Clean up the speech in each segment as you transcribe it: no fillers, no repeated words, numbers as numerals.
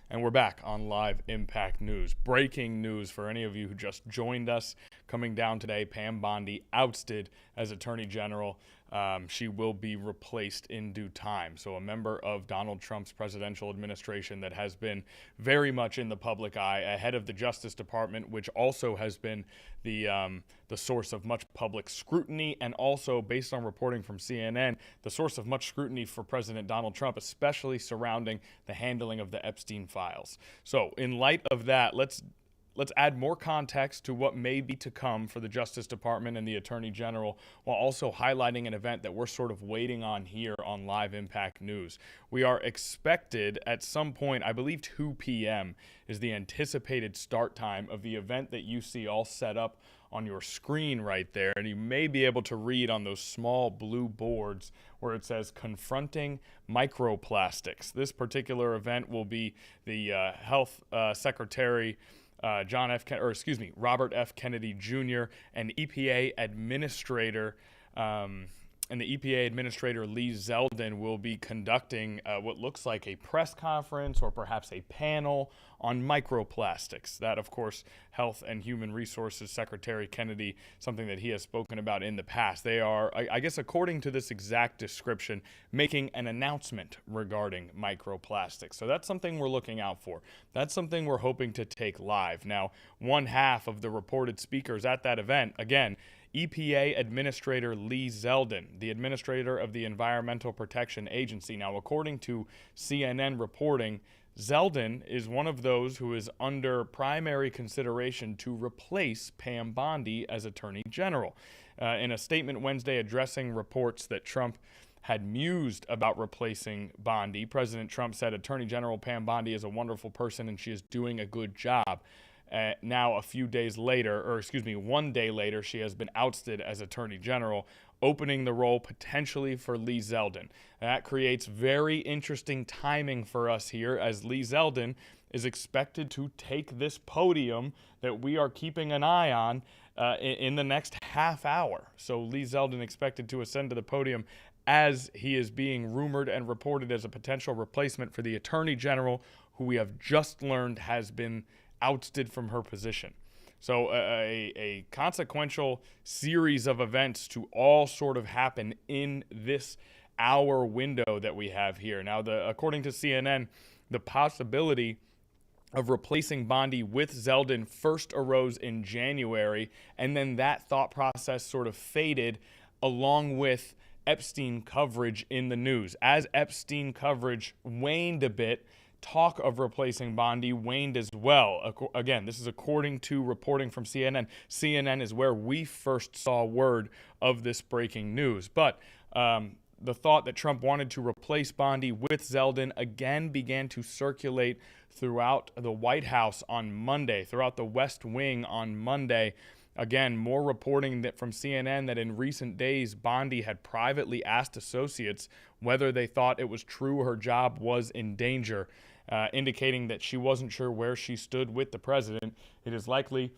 And we're back on Live Impact News. Breaking news for any of you who just joined us. Coming down today, Pam Bondi ousted as Attorney General. She will be replaced in due time. So a member of Donald Trump's presidential administration that has been very much in the public eye, ahead of the Justice Department, which also has been the source of much public scrutiny, and also, based on reporting from CNN, the source of much scrutiny for President Donald Trump, especially surrounding the handling of the Epstein files. So in light of that, let's add more context to what may be to come for the Justice Department and the Attorney General, while also highlighting an event that we're sort of waiting on here on Live Impact News. We are expected at some point, I believe 2 p.m. is the anticipated start time of the event that you see all set up on your screen right there. And you may be able to read on those small blue boards where it says Confronting Microplastics. This particular event will be the Health Secretary Robert F. Kennedy Jr. and EPA Administrator Lee Zeldon will be conducting what looks like a press conference or perhaps a panel on microplastics. That, of course, Health and Human Resources Secretary Kennedy, something that he has spoken about in the past. They are, I guess, according to this exact description, making an announcement regarding microplastics. So that's something we're looking out for. That's something we're hoping to take live. Now, one half of the reported speakers at that event, again, EPA Administrator Lee Zeldon, the administrator of the Environmental Protection Agency. Now, according to CNN reporting, Zeldon is one of those who is under primary consideration to replace Pam Bondi as Attorney General. In a statement Wednesday addressing reports that Trump had mused about replacing Bondi, President Trump said Attorney General Pam Bondi is a wonderful person and she is doing a good job. Now, one day later, she has been ousted as Attorney General, opening the role potentially for Lee Zeldon. That creates very interesting timing for us here, as Lee Zeldon is expected to take this podium that we are keeping an eye on in the next half hour. So Lee Zeldon expected to ascend to the podium as he is being rumored and reported as a potential replacement for the Attorney General, who we have just learned has been ousted from her position. So a consequential series of events to all sort of happen in this hour window that we have here. Now, according to CNN, the possibility of replacing Bondi with Zeldon first arose in January, and then that thought process sort of faded along with Epstein coverage in the news. As Epstein coverage waned a bit, talk of replacing Bondi waned as well. Again, this is according to reporting from CNN. CNN is where we first saw word of this breaking news. But the thought that Trump wanted to replace Bondi with Zeldon again began to circulate throughout the White House on Monday, throughout the West Wing on Monday. Again, more reporting that from CNN that in recent days, Bondi had privately asked associates whether they thought it was true her job was in danger, indicating that she wasn't sure where she stood with the president. It is likely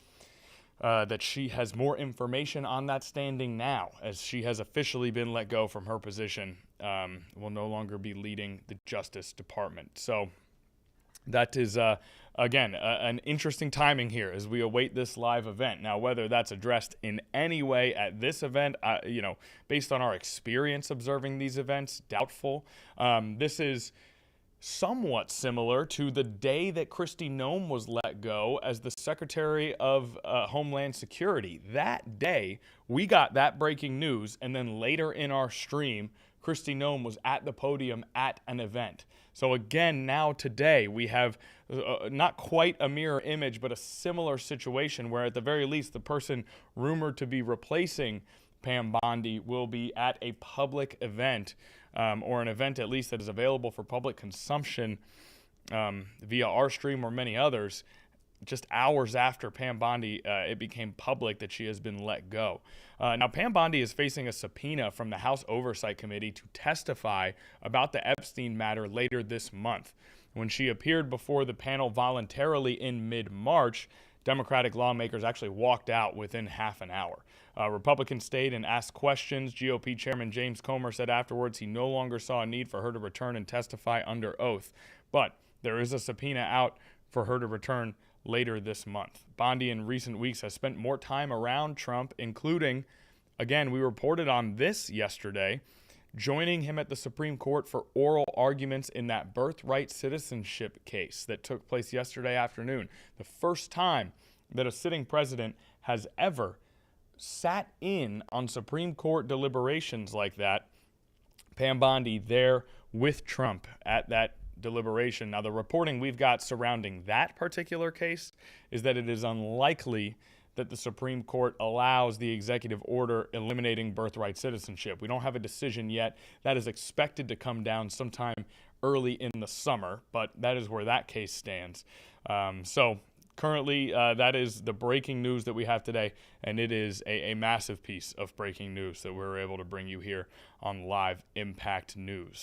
that she has more information on that standing now, as she has officially been let go from her position, will no longer be leading the Justice Department. So that is, again, an interesting timing here as we await this live event. Now, whether that's addressed in any way at this event, based on our experience observing these events, doubtful. This is somewhat similar to the day that Kristi Noem was let go as the Secretary of Homeland Security. That day, we got that breaking news, and then later in our stream, Kristi Noem was at the podium at an event. So again, now today, we have not quite a mirror image, but a similar situation where at the very least, the person rumored to be replacing Pam Bondi will be at a public event, or an event at least that is available for public consumption via our stream or many others, just hours after Pam Bondi, it became public that she has been let go. Now, Pam Bondi is facing a subpoena from the House Oversight Committee to testify about the Epstein matter later this month. When she appeared before the panel voluntarily in mid-March, Democratic lawmakers actually walked out within half an hour. Republicans stayed and asked questions. GOP Chairman James Comer said afterwards he no longer saw a need for her to return and testify under oath. But there is a subpoena out for her to return later this month. Bondi in recent weeks has spent more time around Trump, including, again, we reported on this yesterday, joining him at the Supreme Court for oral arguments in that birthright citizenship case that took place yesterday afternoon. The first time that a sitting president has ever sat in on Supreme Court deliberations like that. Pam Bondi there with Trump at that deliberation. Now, the reporting we've got surrounding that particular case is that it is unlikely that the Supreme Court allows the executive order eliminating birthright citizenship. We don't have a decision yet. That is expected to come down sometime early in the summer, but that is where that case stands. So currently, that is the breaking news that we have today, and it is a massive piece of breaking news that we're able to bring you here on Live Impact News.